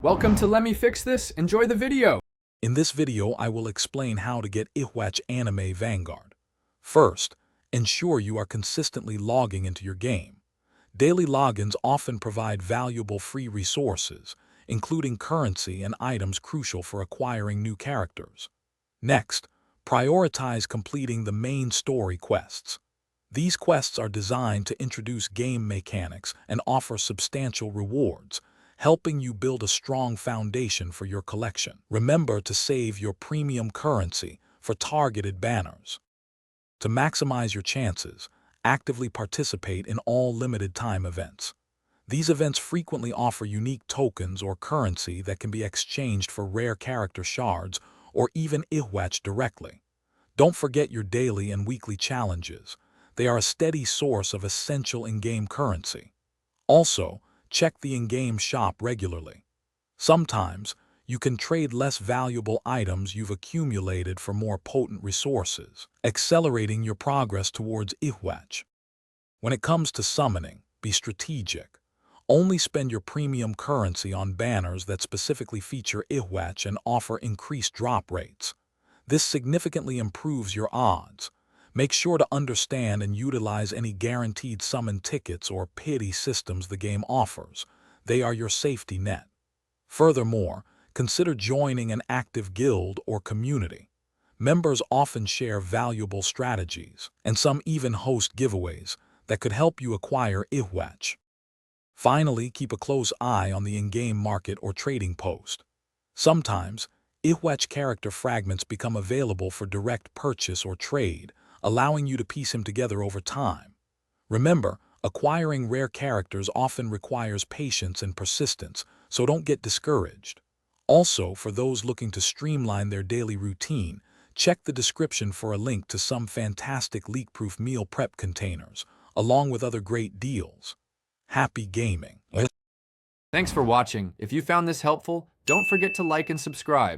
Welcome to Let Me Fix This. Enjoy the video. In this video, I will explain how to get Yhwach Anime Vanguard. First, ensure you are consistently logging into your game. Daily logins often provide valuable free resources, including currency and items crucial for acquiring new characters. Next, prioritize completing the main story quests. These quests are designed to introduce game mechanics and offer substantial rewards, helping you build a strong foundation for your collection. Remember to save your premium currency for targeted banners. To maximize your chances, actively participate in all limited-time events. These events frequently offer unique tokens or currency that can be exchanged for rare character shards or even Yhwach directly. Don't forget your daily and weekly challenges. They are a steady source of essential in-game currency. Also, check the in-game shop regularly. Sometimes, you can trade less valuable items you've accumulated for more potent resources, accelerating your progress towards Yhwach. When it comes to summoning, be strategic. Only spend your premium currency on banners that specifically feature Yhwach and offer increased drop rates. This significantly improves your odds. Make sure to understand and utilize any guaranteed summon tickets or pity systems the game offers. They are your safety net. Furthermore, consider joining an active guild or community. Members often share valuable strategies, and some even host giveaways that could help you acquire Yhwach. Finally, keep a close eye on the in-game market or trading post. Sometimes, Yhwach character fragments become available for direct purchase or trade, allowing you to piece him together over time. Remember, acquiring rare characters often requires patience and persistence, so don't get discouraged. Also, for those looking to streamline their daily routine, check the description for a link to some fantastic leak-proof meal prep containers, along with other great deals. Happy gaming! Thanks for watching. If you found this helpful, don't forget to like and subscribe.